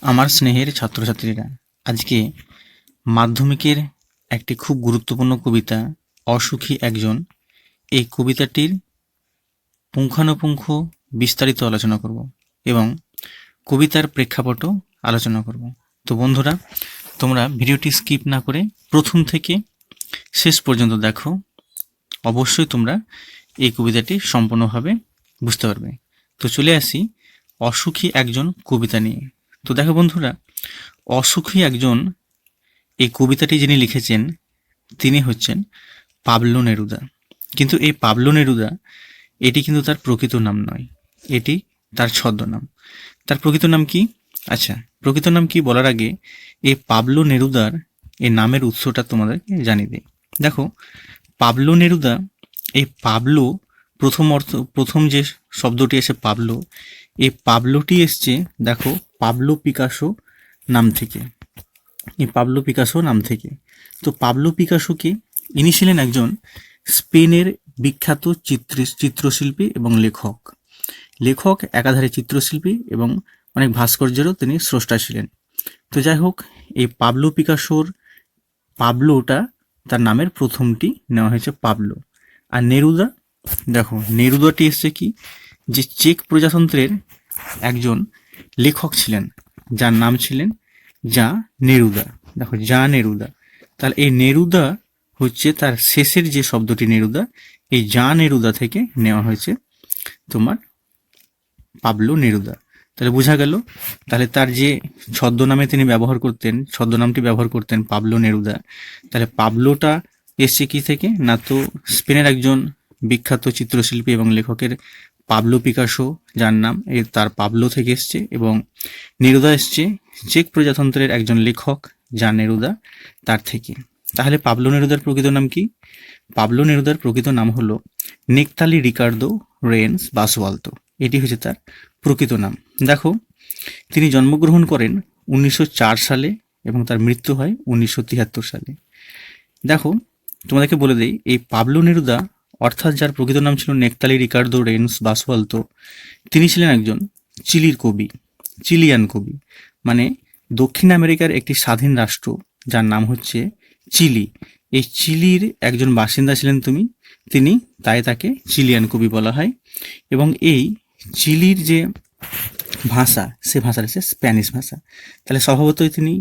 আমার স্নেহের ছাত্রছাত্রীরা, আজকে মাধ্যমিকের একটি খুব গুরুত্বপূর্ণ কবিতা অসুখী একজন, এই কবিতাটির পুঙ্খানুপুঙ্খ বিস্তারিত আলোচনা করব এবং কবিতার প্রেক্ষাপটও আলোচনা করব। তো বন্ধুরা, তোমরা ভিডিওটি স্কিপ না করে প্রথম থেকে শেষ পর্যন্ত দেখো, অবশ্যই তোমরা এই কবিতাটি সম্পূর্ণভাবে বুঝতে পারবে। তো চলে আসি অসুখী একজন কবিতা নিয়ে। তো দেখো বন্ধুরা, অসুখী একজন এই কবিতাটি যিনি লিখেছেন তিনি হচ্ছেন পাবলো নেরুদা। কিন্তু এই পাবলো নেরুদা এটি কিন্তু তার প্রকৃত নাম নয়, এটি তার ছদ্মনাম। তার প্রকৃত নাম কি? আচ্ছা, প্রকৃত নাম কি বলার আগে এই পাবলো নেরুদার এই নামের উৎসটা তোমাদেরকে জানিয়ে দিই। দেখো, পাবলো নেরুদা, এই পাবলো প্রথম যে শব্দটি এসে পাবলো, এই পাবলোটি এসছে দেখো পাবলো পিকাসো নাম থেকে। এই পাবলো পিকাসো নাম থেকে। তো পাবলো পিকাসোকে, ইনি ছিলেন একজন স্পেনের বিখ্যাত চিত্রশিল্পী এবং লেখক। একাধারে চিত্রশিল্পী এবং অনেক ভাস্কর্যেরও তিনি স্রষ্টা ছিলেন। তো যাই হোক, এই পাবলো পিকাসোর পাবলোটা তার নামের প্রথমটি নেওয়া হয়েছে পাবলো। আর নেরুদা, দেখো নেরুদাটি এসছে কি, যে চেক প্রজাতন্ত্রের একজন লেখক ছিলেন যার নাম ছিলেন যা নেরুদা। দেখো যা নেরুদা, তাহলে এই নেরুদা হচ্ছে তার শেষের যে শব্দটি নেরুদা, এই যা নেরুদা থেকে নেওয়া হয়েছে তোমার পাবলো নেরুদা। তাহলে বোঝা গেল, তাহলে তার যে ছদ্মনামটি ব্যবহার করতেন পাবলো নেরুদা, তাহলে পাবলোটা এসছে কি থেকে না, তো স্পেনের একজন বিখ্যাত চিত্রশিল্পী এবং লেখকের পাবলো পিকাসো যার নাম, তার পাবলো থেকে এসছে, এবং নেরুদা এসছে চেক প্রজাতন্ত্রের একজন লেখক যা নেরুদা, তার থেকে। তাহলে পাবলো নেরুদার প্রকৃত নাম কি? পাবলো নেরুদার প্রকৃত নাম হলো নেকতালি রিকার্দো রেন্স বাসওয়ালতো। এটি হচ্ছে তার প্রকৃত নাম। দেখো, তিনি জন্মগ্রহণ করেন 1904 সালে এবং তার মৃত্যু হয় 1973 সালে। দেখো, তোমাদেরকে বলে দেই, এই পাবলো নেরুদা অর্থাৎ যার প্রকৃত নাম ছিল নেকতালি রিকার্দো রেন্স বাসওয়ালতো, তিনি ছিলেন একজন চিলিয়ান কবি। মানে দক্ষিণ আমেরিকার একটি স্বাধীন রাষ্ট্র যার নাম হচ্ছে চিলি, এই চিলির একজন বাসিন্দা ছিলেন তিনি, তাই তাকে চিলিয়ান কবি বলা হয়। এবং এই চিলির যে ভাষা, সে ভাষাটা হচ্ছে স্প্যানিশ ভাষা। তাহলে স্বভাবতই তিনি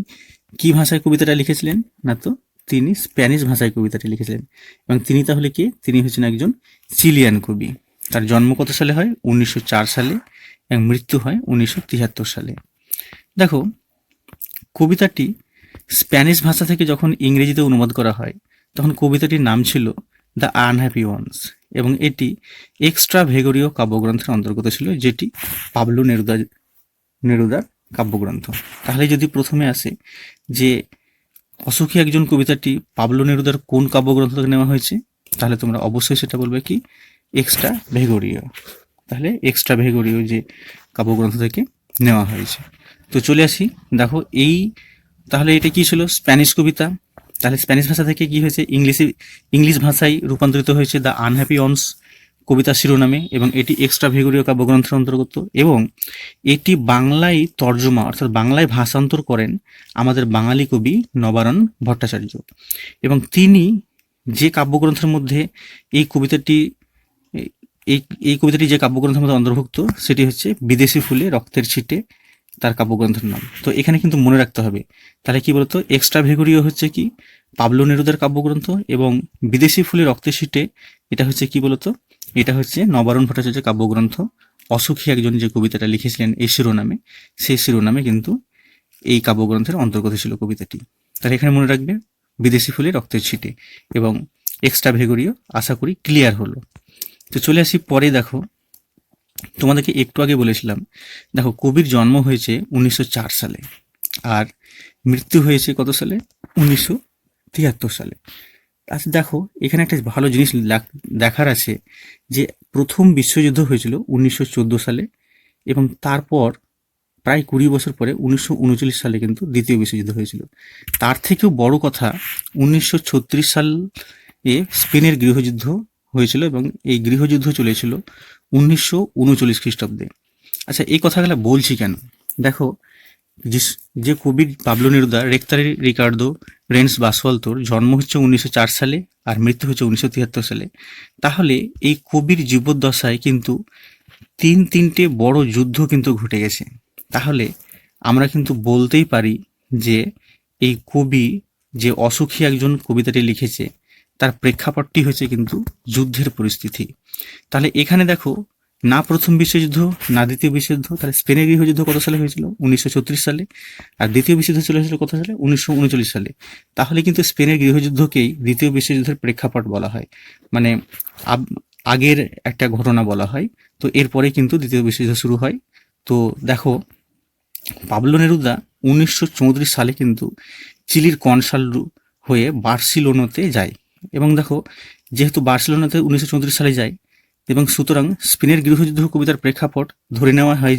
কি ভাষায় কবিতাটা লিখেছিলেন না, তো তিনি স্প্যানিশ ভাষায় কবিতাটি লিখেছিলেন। এবং তিনি তাহলে কে? তিনি হচ্ছেন একজন চিলিয়ান কবি। তার জন্ম কত সালে হয়? 1904 সালে, এবং মৃত্যু হয় 1973 সালে। দেখো, কবিতাটি স্প্যানিশ ভাষা থেকে যখন ইংরেজিতে অনুবাদ করা হয়, তখন কবিতাটির নাম ছিল দ্য আনহ্যাপি ওয়ান্স, এবং এটি এক্সট্রা ভেগরীয় কাব্যগ্রন্থের অন্তর্গত ছিল, যেটি পাবলো নেরুদার কাব্যগ্রন্থ। তাহলে যদি প্রথমে আসে যে অসুখী একজন কবিতাটি পাবলো নেরুদার কোন কাব্যগ্রন্থ থেকে নেওয়া হয়েছে, তাহলে তোমরা অবশ্যই সেটা বলবে কি, এক্সট্রা ভেগরীয়। তাহলে এক্সট্রা ভেগরীয় যে কাব্যগ্রন্থ থেকে নেওয়া হয়েছে। তো চলে আসি, দেখো তাহলে এটা কি ছিল? স্প্যানিশ কবিতা। তাহলে স্প্যানিশ ভাষা থেকে কি হয়েছে? ইংলিশ ভাষায় রূপান্তরিত হয়েছে দ্য আনহ্যাপি অনস কবিতা শিরোনামে, এবং এটি এক্সট্রা ভেগরীয় কাব্যগ্রন্থের অন্তর্গত, এবং এটি বাংলায় তর্জমা অর্থাৎ বাংলায় ভাষান্তর করেন আমাদের বাঙালি কবি নবারণ ভট্টাচার্য। এবং তিনি যে কাব্যগ্রন্থের মধ্যে এই কবিতাটি এই কবিতাটি যে কাব্যগ্রন্থের মধ্যে অন্তর্ভুক্ত, সেটি হচ্ছে বিদেশি ফুলে রক্তের ছিটে, তার কাব্যগ্রন্থের নাম। তো এখানে কিন্তু মনে রাখতে হবে, তাহলে কি বলতো, এক্সট্রা ভেগরীয় হচ্ছে কি পাবলো নেরুদার কাব্যগ্রন্থ, এবং বিদেশি ফুলে রক্তের ছিটে এটা হচ্ছে কি বলতো, এটা হচ্ছে নবারুণ ভট্টাচার্যের কাব্যগ্রন্থ। অসুখী একজন যে কবিতাটা লিখেছিলেন এই শিরোনামে, সেই শিরোনামে কিন্তু এই কাব্যগ্রন্থের অন্তর্গত ছিল কবিতাটি। তাহলে এখানে মনে রাখবে বিদেশি ফুলে রক্তের ছিটে এবং এক্সট্রা ভেগরীয়। আশা করি ক্লিয়ার হলো। তো চলে আসি পরে। দেখো, তোমাদেরকে একটু আগে বলেছিলাম, দেখো কবির জন্ম হয়েছে 1904 সালে, আর মৃত্যু হয়েছে কত সালে? 1973 সালে। আচ্ছা দেখো, এখানে একটা ভালো জিনিস দেখার আছে, যে প্রথম বিশ্বযুদ্ধ হয়েছিল 1914 সালে, এবং তারপর প্রায় 20 বছর পরে 1939 সালে কিন্তু দ্বিতীয় বিশ্বযুদ্ধ হয়েছিল। তার থেকেও বড় কথা, 1936 সালে স্পেনের গৃহযুদ্ধ হয়েছিল, এবং এই গৃহযুদ্ধ চলেছিল 1939 খ্রিস্টাব্দে। আচ্ছা, এই কথাগুলো বলছি কেন? দেখো, যে কবি পাবলো নেরুদা রেক্তারি রিকার্দো রেন্স বাসওয়ালতোর জন্ম হচ্ছে 1904 সালে আর মৃত্যু হচ্ছে 1973 সালে, তাহলে এই কবির জীবদ্দশায় কিন্তু তিনটে বড় যুদ্ধ কিন্তু ঘটে গেছে। তাহলে আমরা কিন্তু বলতেই পারি যে এই কবি যে অসুখী একজন কবিতাটি লিখেছে তার প্রেক্ষাপটটি হচ্ছে কিন্তু যুদ্ধের পরিস্থিতি। তাহলে এখানে দেখো, না প্রথম বিশ্বযুদ্ধ না দ্বিতীয় বিশ্বযুদ্ধ, তাহলে স্পেনের গৃহযুদ্ধ কত সালে হয়েছিল? 1936 সালে। আর দ্বিতীয় বিশ্বযুদ্ধ চলে হয়েছিল কত সালে? 1939 সালে। তাহলে কিন্তু স্পেনের গৃহযুদ্ধকেই দ্বিতীয় বিশ্বযুদ্ধের প্রেক্ষাপট বলা হয়, মানে আগের একটা ঘটনা বলা হয়। তো এরপরে কিন্তু দ্বিতীয় বিশ্বযুদ্ধ শুরু হয়। তো দেখো, পাবলো নেরুদা 1934 সালে কিন্তু চিলির কনসাল হয়ে বার্সিলোনাতে যায়। এবং দেখো, যেহেতু বার্সিলোনাতে 1934 সালে যায়, এবং সুতরাং স্পেনের গৃহযুদ্ধ কবিতার প্রেক্ষাপট ধরে নেওয়া হয়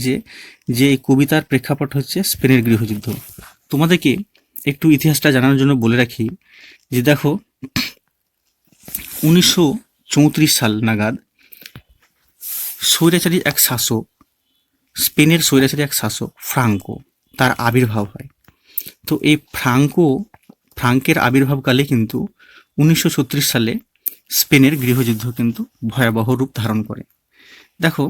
যে এই কবিতার প্রেক্ষাপট হচ্ছে স্পেনের গৃহযুদ্ধ। তোমাদেরকে একটু ইতিহাসটা জানানোর জন্য বলে রাখি যে দেখো, 1934 সাল নাগাদ স্বৈরাচারী এক শাসক, স্পেনের স্বৈরাচারী এক শাসক ফ্রাঙ্কো, তার আবির্ভাব হয়। তো এই ফ্রাঙ্কের আবির্ভাবকালে কিন্তু 1936 সালে স্পেনের গৃহযুদ্ধ কিন্তু ভয়াবহ রূপ ধারণ করে। দেখো,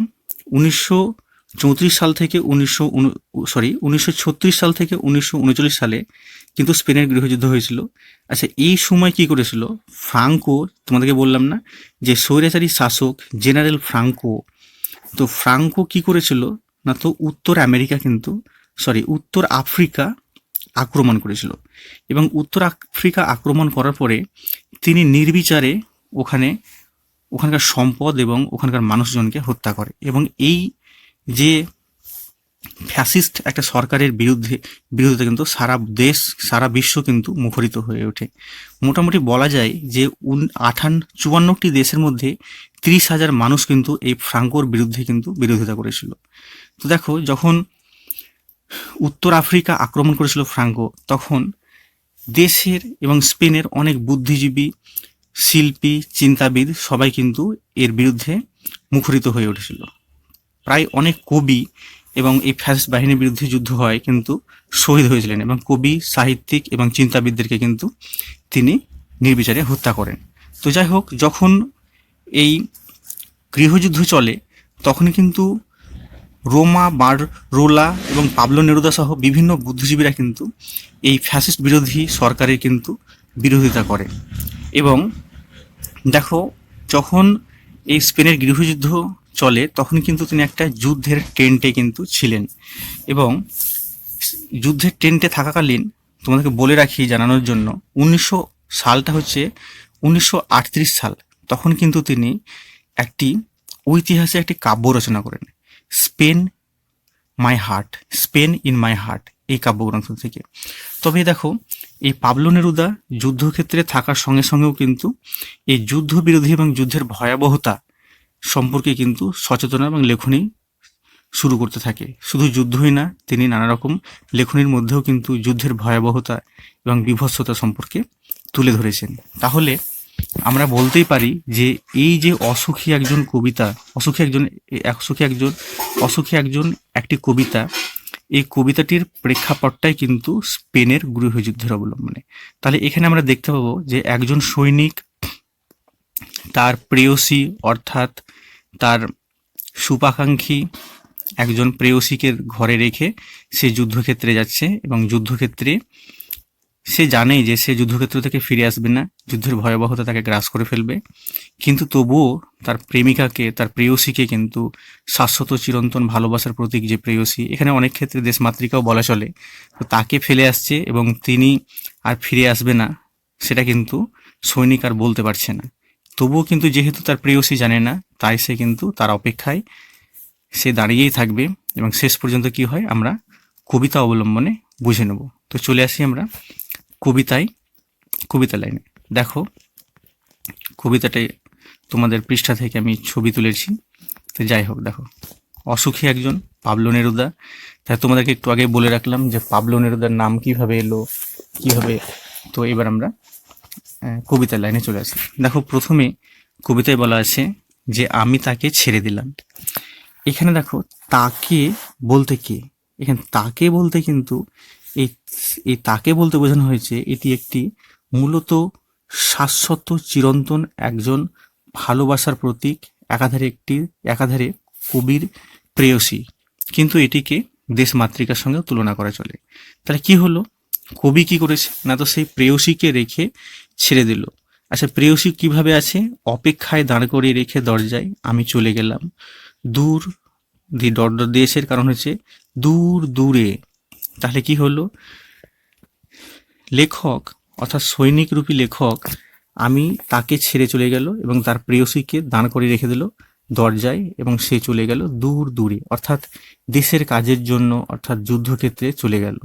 1934 সাল থেকে 1936 সাল থেকে 1939 সালে কিন্তু স্পেনের গৃহযুদ্ধ হয়েছিল। আচ্ছা, এই সময় কি করেছিল ফ্রাঙ্কো? তোমাদেরকে বললাম না যে স্বৈরাচারী শাসক জেনারেল ফ্রাঙ্কো, তো ফ্রাঙ্কো কি করেছিল না, তো উত্তর আফ্রিকা আক্রমণ করেছিল। এবং উত্তর আফ্রিকা আক্রমণ করার পরে তিনি নির্বিচারে ওখানকার সম্পদ এবং ওখানকার মানুষজনকে হত্যা করে। এবং এই যে ফ্যাসিস্ট একটা সরকারের বিরুদ্ধে কিন্তু সারা বিশ্ব কিন্তু মুখরিত হয়ে ওঠে। মোটামুটি বলা যায় যে 54টি দেশের মধ্যে 30,000 মানুষ কিন্তু এই ফ্রাঙ্কোর বিরুদ্ধে কিন্তু বিরোধিতা করেছিল। তো দেখো, যখন উত্তর আফ্রিকা আক্রমণ করেছিল ফ্রাঙ্কো, তখন দেশের এবং স্পেনের অনেক বুদ্ধিজীবী, শিল্পী, চিন্তাবিদ সবাই কিন্তু এর বিরুদ্ধে মুখরিত হয়ে উঠেছিল। প্রায় অনেক কবি এবং এই ফ্যাসিস্ট বাহিনীর বিরুদ্ধে যুদ্ধ হয় কিন্তু শহীদ হয়েছিলেন, এবং কবি, সাহিত্যিক এবং চিন্তাবিদদেরকে কিন্তু তিনি নির্বিচারে হত্যা করেন। তো যাই হোক, যখন এই গৃহযুদ্ধ চলে তখন কিন্তু রোমা বাররোলা এবং পাবলো নেরুদা সহ বিভিন্ন বুদ্ধিজীবীরা কিন্তু এই ফ্যাসিস্ট বিরোধী সরকারের কিন্তু বিরোধিতা করে। এবং দেখো, যখন এই স্পেনের গৃহযুদ্ধ চলে তখন কিন্তু তিনি একটা যুদ্ধের টেন্টে কিন্তু ছিলেন। এবং যুদ্ধের টেন্টে থাকাকালীন তোমাদেরকে বলে রাখি জানানোর জন্য, সালটা হচ্ছে 1938 সাল। তখন কিন্তু তিনি একটি ঐতিহাসিক একটি কাব্য রচনা করেন, স্পেন ইন মাই হার্ট, এই কাব্যগ্রন্থ থেকে। তবে দেখো, এই পাবলো নেরুদা যুদ্ধক্ষেত্রে থাকার সঙ্গে সঙ্গেও কিন্তু এই যুদ্ধ বিরোধী এবং যুদ্ধের ভয়াবহতা সম্পর্কে কিন্তু সচেতনা এবং লেখনী শুরু করতে থাকে। শুধু যুদ্ধই না, তিনি নানা রকম লেখনীর মধ্যেও কিন্তু যুদ্ধের ভয়াবহতা এবং বিভৎসতা সম্পর্কে তুলে ধরেছেন। তাহলে আমরা বলতেই পারি যে এই যে অসুখী একজন একটি কবিতা, এই কবিতাটির প্রেক্ষাপটটাই কিন্তু স্পেনের গৃহযুদ্ধের অবলম্বনে। তাহলে এখানে আমরা দেখতে পাবো যে একজন সৈনিক তার প্রেয়সী অর্থাৎ তার শুভাকাঙ্ক্ষী একজন প্রেয়সীকে ঘরে রেখে সে যুদ্ধক্ষেত্রে যাচ্ছে, এবং যুদ্ধক্ষেত্রে সে জানেই যে সে যুদ্ধক্ষেত্র থেকে ফিরে আসবে না, যুদ্ধের ভয়াবহতা তাকে গ্রাস করে ফেলবে। কিন্তু তবুও তার প্রেমিকাকে, তার প্রেয়সীকে কিন্তু শাশ্বত চিরন্তন ভালোবাসার প্রতীক যে প্রেয়সী, এখানে অনেক ক্ষেত্রে দেশমাতৃকাও বলা চলে, তো তাকে ফেলে আসছে এবং তিনি আর ফিরে আসবে না, সেটা কিন্তু সৈনিক আর বলতে পারছে না। তবুও কিন্তু যেহেতু তার প্রেয়সী জানে না, তাই সে কিন্তু তার অপেক্ষায় সে দাঁড়িয়েই থাকবে। এবং শেষ পর্যন্ত কি হয় আমরা কবিতা অবলম্বনে বুঝে নেব। তো চলে আসি আমরা কবিতা লাইনে। দেখো, কবিতাটাই তোমাদের পৃষ্ঠা থেকে আমি ছবি তুলেছি। তো যাই হোক, দেখো, অসুখী একজন পাবলো নেরুদা। তাই তোমাদেরকে একটু আগে বলে রাখলাম যে পাবলো নেরুদার নাম কিভাবে এলো, কিভাবে। তো এবার আমরা কবিতার লাইনে চলে আসি। দেখো, প্রথমে কবিতায় বলা আছে যে আমি তাকে ছেড়ে দিলাম। এখানে দেখো, তাকে বলতে কে? এখানে তাকে বলতে কিন্তু এই এই তাকে বলতে বোঝানো হয়েছে এটি একটি মূলত শাশ্বত চিরন্তন একজন ভালোবাসার প্রতীক, একাধারে কবির প্রেয়সী, কিন্তু এটিকে দেশমাতৃকার সঙ্গে তুলনা করা চলে। তাহলে কি হলো, কবি কি করেছে না, তো সেই প্রেয়সীকে রেখে ছেড়ে দিল। আচ্ছা, প্রেয়সী কিভাবে আছে, অপেক্ষায় দাঁড় করিয়ে রেখে দরজায় আমি চলে গেলাম দূর ডট ডট দিয়েছে, কারণ হচ্ছে দূর দূরে। তাহলে কি হলো, লেখক অর্থাৎ সৈনিক রূপী লেখক আমি তাকে ছেড়ে চলে গেল এবং তার প্রেয়সীকে দাঁড় করিয়ে রেখে দিল দরজায়, এবং সে চলে গেল দূর দূরে, অর্থাৎ দেশের কাজের জন্য, অর্থাৎ যুদ্ধক্ষেত্রে চলে গেল।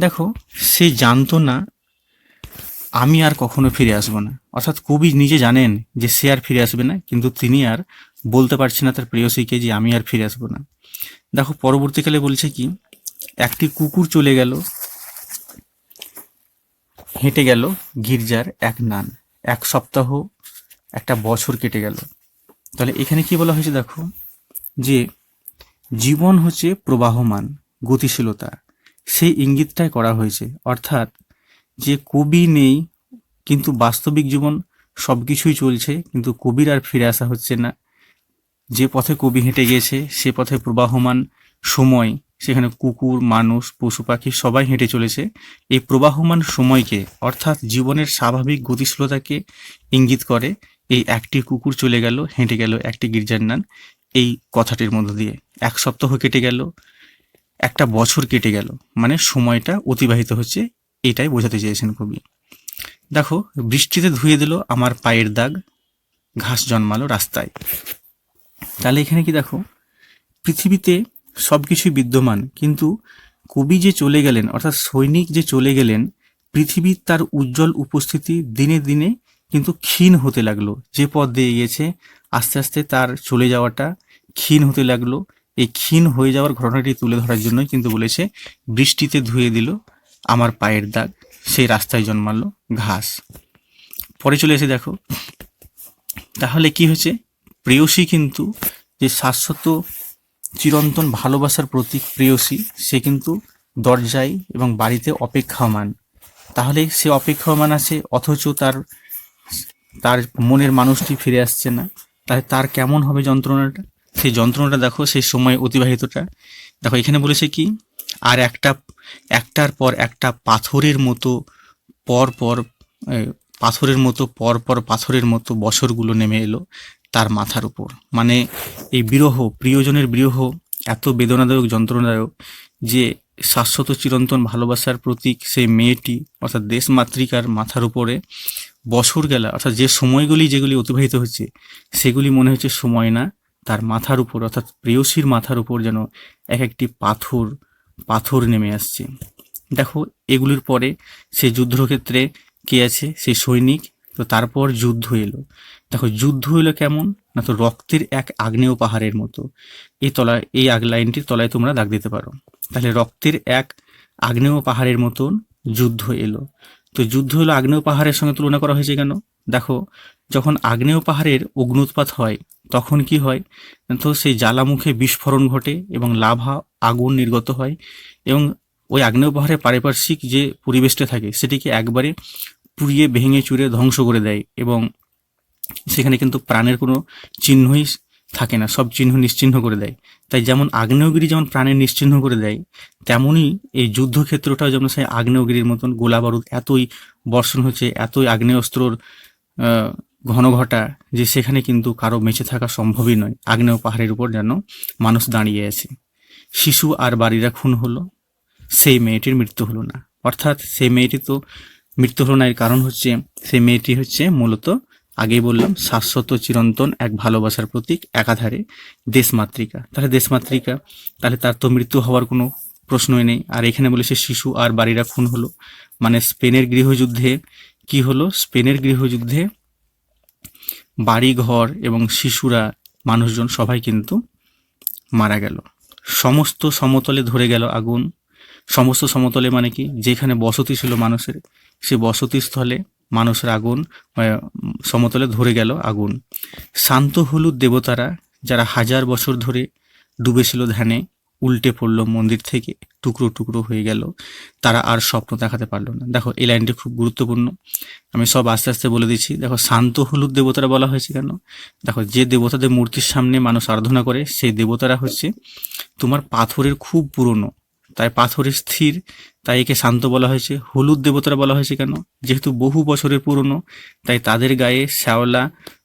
দেখো, সে জানতো না আমি আর কখনো ফিরে আসবো না, অর্থাৎ কবি নিজে জানেন যে সে আর ফিরে আসবে না, কিন্তু তিনি আর বলতে পারছে না তার প্রেয়সীকে যে আমি আর ফিরে আসবো না। দেখো পরবর্তীকালে বলছে কি, একটি কুকুর চলে গেল, হেঁটে গেল গির্জার এক নান, এক সপ্তাহ, একটা বছর কেটে গেল। তাহলে এখানে কি বলা হয়েছে, দেখো যে জীবন হচ্ছে প্রবাহমান, গতিশীলতা, সেই ইঙ্গিতটাই করা হয়েছে। অর্থাৎ যে কবি নেই, কিন্তু বাস্তবিক জীবন সব কিছুই চলছে, কিন্তু কবির আর ফিরে আসা হচ্ছে না। যে পথে কবি হেঁটে গেছে সে পথে প্রবাহমান সময়, সেখানে কুকুর, মানুষ, পশু পাখি সবাই হেঁটে চলেছে। এই প্রবাহমান সময়কে, অর্থাৎ জীবনের স্বাভাবিক গতিশীলতাকে ইঙ্গিত করে এই একটি কুকুর চলে গেল, হেঁটে গেল একটি গির্জার নান, এই কথাটির মধ্য দিয়ে। এক সপ্তাহ কেটে গেল, একটা বছর কেটে গেল, মানে সময়টা অতিবাহিত হচ্ছে, এটাই বোঝাতে চেয়েছেন কবি। দেখো, বৃষ্টিতে ধুয়ে দিল আমার পায়ের দাগ, ঘাস জন্মালো রাস্তায়। তাহলে এখানে কি দেখো, পৃথিবীতে সব কিছুই বিদ্যমান, কিন্তু কবি যে চলে গেলেন, অর্থাৎ সৈনিক যে চলে গেলেন, পৃথিবীর তার উজ্জ্বল উপস্থিতি দিনে দিনে কিন্তু ক্ষীণ হতে লাগলো। যে পথ দিয়ে গিয়েছে আস্তে আস্তে তার চলে যাওয়াটা ক্ষীণ হতে লাগলো। এই ক্ষীণ হয়ে যাওয়ার ঘটনাটি তুলে ধরার জন্যই কিন্তু বলেছে বৃষ্টিতে ধুয়ে দিল আমার পায়ের দাগ, সেই রাস্তায় জন্মালো ঘাস। পরে চলে এসে দেখো, তাহলে কি হয়েছে, প্রেয়সী কিন্তু যে শাশ্বত চিরন্তন ভালোবাসার প্রতীক প্রেয়সী, সে কিন্তু দরজায় এবং বাড়িতে অপেক্ষামান। তাহলে সে অপেক্ষামান আছে, অথচ তার তার মনের মানুষটি ফিরে আসছে না। তাহলে তার কেমন হবে যন্ত্রণাটা, সেই যন্ত্রণাটা দেখো, সেই সময় অতিবাহিতটা দেখো। এখানে বলেছে কি, আর একটার পর একটা পাথরের মতো পর পর পাথরের মতো বছরগুলো নেমে এলো তার মাথার উপর। মানে এই বিরহ, প্রিয়জনের বিরহ এত বেদনাদায়ক, যন্ত্রণাদায়ক, যে শাশ্বত চিরন্তন ভালোবাসার প্রতীক সেই মেয়েটি, অর্থাৎ দেশমাতৃকার মাথার উপরে বছর গেলা, অর্থাৎ যে সময়গুলি যেগুলি অতিবাহিত হচ্ছে সেগুলি মনে হচ্ছে সময় না, তার মাথার উপর, অর্থাৎ প্রেয়সীর মাথার উপর যেন এক একটি পাথর নেমে আসছে। দেখো, এগুলির পরে সেই যুদ্ধক্ষেত্রে কে আছে, সেই সৈনিক। তো তারপর যুদ্ধ এলো। দেখো, যুদ্ধ এলো কেমন না, তো রক্তের এক আগ্নেয় পাহাড়ের মতো। এই লাইনটির তলায় তোমরা দাগ দিতে পারো। তাহলে রক্তের এক আগ্নেয় পাহাড়ের মতন যুদ্ধ এলো। তো যুদ্ধ হলো আগ্নেয় পাহাড়ের সঙ্গে তুলনা করা হয়েছে কেন, দেখো যখন আগ্নেয় পাহাড়ের অগ্নুৎপাত হয় তখন কি হয়, তো সেই জ্বালামুখে বিস্ফোরণ ঘটে এবং লাভা, আগুন নির্গত হয়, এবং ওই আগ্নেয় পাহাড়ের পারিপার্শ্বিক যে পরিবেশটা থাকে সেটিকে একবারে পুড়িয়ে ভেঙে চুরে ধ্বংস করে দেয়, এবং সেখানে কিন্তু প্রাণের কোনো চিহ্নই থাকে না, সব চিহ্ন নিশ্চিহ্ন করে দেয়। তাই যেমন আগ্নেয়গিরি যেমন প্রাণের নিশ্চিহ্ন করে দেয়, তেমনই এই যুদ্ধক্ষেত্রটাও যেমন সেই আগ্নেয়গিরির মতন গোলা বারুদ এতই বর্ষণ হচ্ছে, এতই আগ্নেয়াস্ত্রর ঘনঘটা, যে সেখানে কিন্তু কারো বেঁচে থাকা সম্ভবই নয়। আগ্নেয় পাহাড়ের উপর যেন মানুষ দাঁড়িয়ে আছে। শিশু আর বাড়িরা খুন হলো, সেই মেয়েটির মৃত্যু হলো না। অর্থাৎ সেই মেয়েটি তো মৃত্যু হলো না, এর কারণ হচ্ছে সেই মেয়েটি হচ্ছে মূলত, আগেই বললাম, শাশ্বত চিরন্তন এক ভালোবাসার প্রতীক, একাধারে দেশমাতৃকা। তাহলে দেশমাতৃকা, তাহলে তার তো মৃত্যু হওয়ার কোনো প্রশ্নই নেই। আর এখানে বলেছে শিশু আর বাড়িরা খুন হলো, মানে স্পেনের গৃহযুদ্ধে কি হলো, স্পেনের গৃহযুদ্ধে বাড়ি ঘর এবং শিশুরা, মানুষজন সবাই কিন্তু মারা গেল। সমস্ত সমতলে ধরে গেল আগুন। সমস্ত সমতলে মানে কি, যেখানে বসতি ছিল মানুষের, সে বসতি স্থলে মানুষের আগুন, সমতলে ধরে গেল আগুন। শান্ত হলুদ দেবতারা, যারা হাজার বছর ধরে ডুবেছিল ধ্যানে, উল্টে পড়লো, মন্দির থেকে টুকরো টুকরো হয়ে গেল, তারা আর স্বপ্ন দেখাতে পারলো না। দেখো এই লাইনটি খুব গুরুত্বপূর্ণ, আমি সব আস্তে আস্তে বলে দিচ্ছি। দেখো শান্ত হলুদ দেবতারা বলা হয়েছে কেন? দেখো যে দেবতাদের মূর্তির সামনে মানুষ আরাধনা করে সেই দেবতারা হচ্ছে তোমার পাথরের খুব পুরনো, তাই পাথরের স্থির, তাই একে শান্ত বলা হয়েছে। হলুদ দেবতারা বলা হয়েছে কেন? যেহেতু বহু বছরের পুরনো, তাই তাদের গায়ে শ্যাওলা,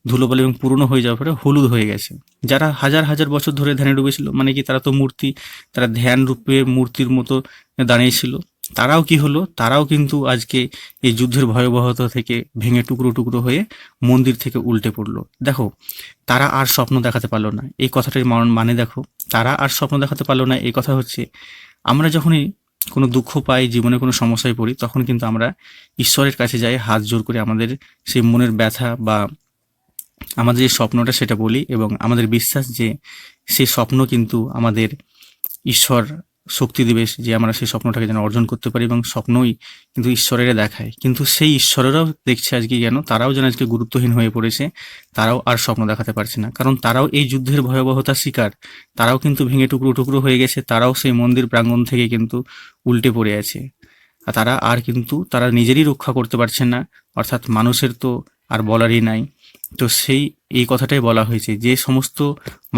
ধুলোবালি এবং পুরনো হয়ে যাওয়ার পরে হলুদ হয়ে গেছে। যারা হাজার হাজার বছর ধরে ধ্যানে ডুবেছিল, মানে কি তারা তো মূর্তি, তারা ধ্যান রূপে মূর্তির মতো দাঁড়িয়েছিল, তারাও কি হলো, তারাও কিন্তু আজকে এই যুদ্ধের ভয়াবহতা থেকে ভেঙে টুকরো টুকরো হয়ে মন্দির থেকে উল্টে পড়লো। দেখো তারা আর স্বপ্ন দেখাতে পারলো না, এই কথাটার মানে দেখো, তারা আর স্বপ্ন দেখাতে পারলো না এই কথা হচ্ছে আমরা যখনই কোনো দুঃখ পাই, জীবনে কোনো সমস্যায় পড়ি, তখন কিন্তু আমরা ঈশ্বরের কাছে যাই, হাত জোর করে আমাদের সেই মনের ব্যথা বা আমাদের যে স্বপ্নটা সেটা বলি, এবং আমাদের বিশ্বাস যে সেই স্বপ্ন কিন্তু আমাদের ঈশ্বর শক্তি দিবে যে আমরা সেই স্বপ্নটাকে যেন অর্জন করতে পারি, এবং স্বপ্নই কিন্তু ঈশ্বরেরা দেখায়। কিন্তু সেই ঈশ্বরেরাও দেখছে আজকে যেন তারাও যেন আজকে গুরুত্বহীন হয়ে পড়েছে, তারাও আর স্বপ্ন দেখাতে পারছে না, কারণ তারাও এই যুদ্ধের ভয়াবহতার শিকার, তারাও কিন্তু ভেঙে টুকরো টুকরো হয়ে গেছে, তারাও সেই মন্দির প্রাঙ্গণ থেকে কিন্তু উল্টে পড়ে আছে। আর তারা নিজেরই রক্ষা করতে পারছে না, অর্থাৎ মানুষের তো আর বলারই নাই। তো এই কথাটাই বলা হয়েছে, যে সমস্ত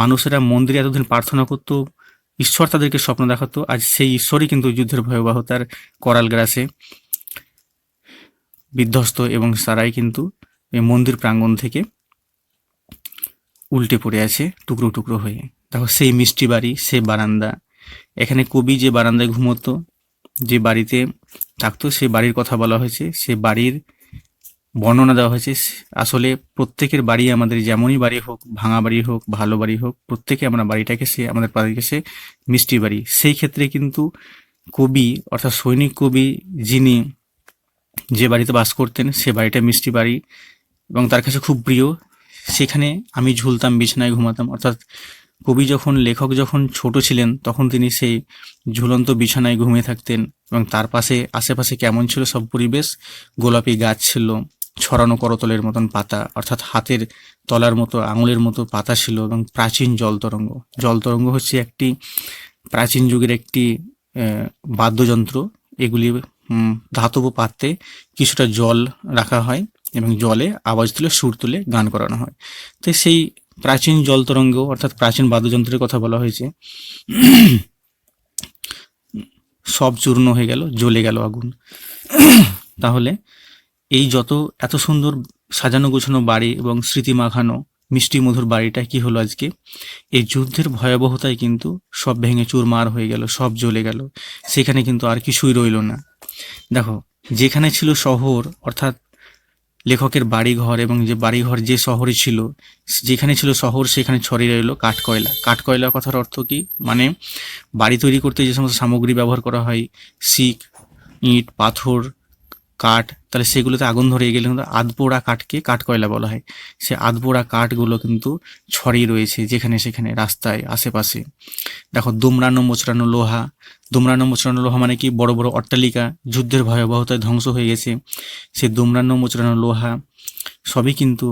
মানুষেরা মন্দিরে এতদিন প্রার্থনা করতো, ঈশ্বর তাদেরকে স্বপ্ন দেখাতো, আজ সেই ঈশ্বরই কিন্তু যুদ্ধের ভয়াবহতার করাল গ্রাসে বিধ্বস্ত, এবং তারাই কিন্তু এই মন্দির প্রাঙ্গণ থেকে উল্টে পড়ে আছে টুকরো টুকরো হয়ে। দেখো সেই মিষ্টি বাড়ি, সে বারান্দা, এখানে কবি যে বারান্দায় ঘুমোতো, যে বাড়িতে থাকতো, সেই বাড়ির কথা বলা হয়েছে, সে বাড়ির বর্ণনা দেওয়া হয়েছে। আসলে প্রত্যেকের বাড়ি, আমাদের যেমনই বাড়ি হোক, ভাঙা বাড়ি হোক, ভালো বাড়ি হোক, প্রত্যেকে আমরা বাড়িটাকে আমাদের বাড়িকে মিষ্টি বাড়ি। সেই ক্ষেত্রে কিন্তু কবি, অর্থাৎ সৈনিক কবি যিনি যে বাড়িতে বাস করতেন, সে বাড়িটা মিষ্টি বাড়ি এবং তার কাছে খুব প্রিয়। সেখানে আমি ঝুলতাম, বিছানায় ঘুমাতাম, অর্থাৎ লেখক যখন ছোট ছিলেন তখন তিনি সেই ঝুলন্ত বিছানায় ঘুমিয়ে থাকতেন, এবং তার পাশে আশেপাশে কেমন ছিল সব পরিবেশ, গোলাপি গাছ ছিল, ছড়ানো করতলের মতন পাতা, অর্থাৎ হাতের তলার মতো, আঙুলের মতো পাতা ছিল, এবং প্রাচীন জলতরঙ্গ হচ্ছে একটি প্রাচীন যুগের একটি বাদ্যযন্ত্র। এগুলি ধাতব পাত্রে কিছুটা জল রাখা হয় এবং জলে আওয়াজ তুলে, সুর তুলে গান করানো হয়। তো সেই প্রাচীন জলতরঙ্গ, অর্থাৎ প্রাচীন বাদ্যযন্ত্রের কথা বলা হয়েছে। সব চূর্ণ হয়ে গেল, জ্বলে গেল আগুন। তাহলে এই এত সুন্দর সাজানো গোছানো বাড়ি এবং স্মৃতি মাখানো মিষ্টি মধুর বাড়িটা কি হলো আজকে? এই যুদ্ধের ভয়াবহতায় কিন্তু সব ভেঙে চুরমার হয়ে গেল, সব জ্বলে গেল, সেখানে কিন্তু আর কিছুই রইল না। দেখো যেখানে ছিল শহর, অর্থাৎ লেখকের বাড়িঘর, এবং যে বাড়িঘর যে শহরে ছিল, যেখানে ছিল শহর সেখানে ছড়িয়ে রইল কাঠকয়লা। কাঠকয়লা কথার অর্থ কি? মানে বাড়ি তৈরি করতে যে সমস্ত সামগ্রী ব্যবহার করা হয়, শিক, ইট, পাথর, কাঠ, তাহলে সেগুলোতে আগুন ধরে গেলে কিন্তু আধপোড়া কাঠকে কাঠকয়লা বলা হয়। সে আধপোড়া কাঠগুলো কিন্তু ছড়িয়ে রয়েছে যেখানে সেখানে, রাস্তায়, আশেপাশে। দেখো দুমড়ানো মোচড়ানো লোহা মানে কি? বড় বড় অট্টালিকা যুদ্ধের ভয়াবহতায় ধ্বংস হয়ে গেছে, সে দুমড়ানো মোচড়ানো লোহা সবই কিন্তু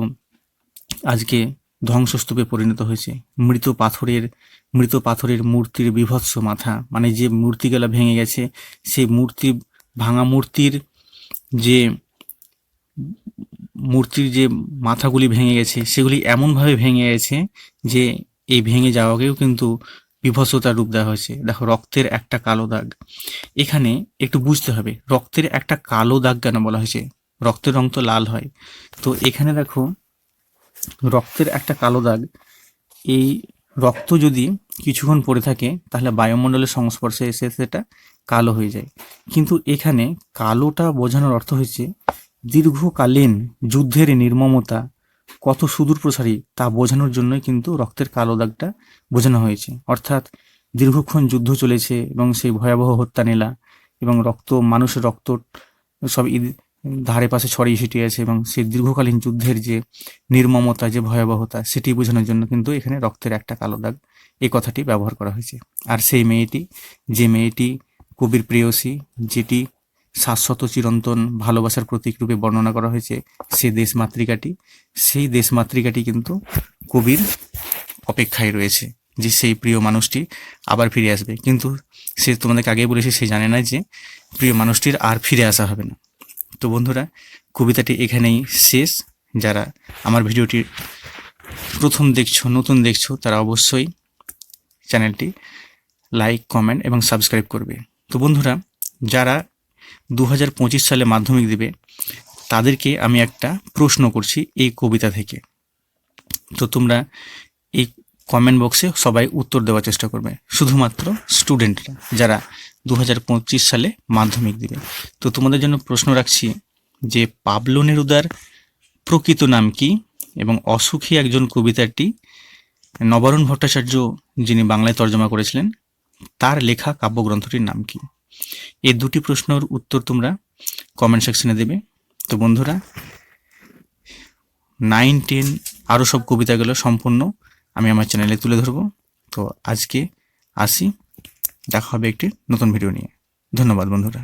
আজকে ধ্বংসস্তূপে পরিণত হয়েছে। মৃত পাথরের মূর্তির বিভৎস মাথা, মানে যে মূর্তিগুলো ভেঙে গেছে, সেই ভাঙা মূর্তির যে মাথাগুলি ভেঙে গেছে, সেগুলি এমনভাবে ভেঙে গেছে যে এই ভেঙে যাওয়াকেও কিন্তু বিভৎসতার রূপ দেওয়া হয়েছে। দেখো রক্তের একটা কালো দাগ, এখানে একটু বুঝতে হবে রক্তের একটা কালো দাগ কেন বলা হয়েছে। রক্তের রং তো লাল হয়, তো এখানে দেখো রক্তের একটা কালো দাগ, এই রক্ত যদি কিছুক্ষণ পড়ে থাকে তাহলে বায়ুমণ্ডলের সংস্পর্শে এসে সেটা কালো হয়ে যায়। কিন্তু এখানে কালোটা বোঝানোর অর্থ হচ্ছে দীর্ঘকালীন যুদ্ধের নির্মমতা কত সুদূর প্রসারী তা বোঝানোর জন্যই কিন্তু রক্তের কালো দাগটা বোঝানো হয়েছে। অর্থাৎ দীর্ঘক্ষণ যুদ্ধ চলেছে এবং সেই ভয়াবহ হত্যানীলা এবং মানুষের রক্ত সব ধারে পাশে ছড়িয়ে ছিটিয়ে আছে, এবং সেই দীর্ঘকালীন যুদ্ধের যে নির্মমতা, যে ভয়াবহতা, সেটি বোঝানোর জন্য কিন্তু এখানে রক্তের একটা কালো দাগ এই কথাটি ব্যবহার করা হয়েছে। আর সেই মেয়েটি কবির প্রেয়সী, যেটি শাশ্বত চিরন্তন ভালোবাসার প্রতীক রূপে বর্ণনা করা হয়েছে, সেই দেশমাতৃকাটি কিন্তু কবির অপেক্ষায় রয়েছে। যে সেই প্রিয় মানুষটি আবার ফিরে আসবে, কিন্তু সে তোমাদেরকে আগেই বলেছে সে জানে না যে প্রিয় মানুষটির আর ফিরে আসা হবে না। তো বন্ধুরা, কবিতাটি এখানেই শেষ। যারা আমার ভিডিওটি প্রথম দেখছো, নতুন দেখছো, তারা অবশ্যই চ্যানেলটি লাইক, কমেন্ট এবং সাবস্ক্রাইব করবে। তো বন্ধুরা, যারা 2025 সালে মাধ্যমিক দেবে তাদেরকে আমি একটা প্রশ্ন করছি এই কবিতা থেকে। তো তোমরা এই কমেন্ট বক্সে সবাই উত্তর দেওয়ার চেষ্টা করবে, শুধুমাত্র স্টুডেন্টরা যারা 2025 সালে মাধ্যমিক দেবে। তো তোমাদের জন্য প্রশ্ন রাখছি যে পাবলো নেরুদার প্রকৃত নাম কি, এবং অসুখী একজন কবিতাটি নবারুণ ভট্টাচার্য যিনি বাংলায় তর্জমা করেছিলেন তার লেখা কাব্যগ্রন্থটির নাম কি? এই দুটি প্রশ্নের উত্তর তোমরা কমেন্ট সেকশনে দেবে। তো বন্ধুরা, 9, 10 আরও সব কবিতাগুলো সম্পূর্ণ আমি আমার চ্যানেলে তুলে ধরবো। তো আজকে আসি, দেখা হবে একটি নতুন ভিডিও নিয়ে। ধন্যবাদ বন্ধুরা।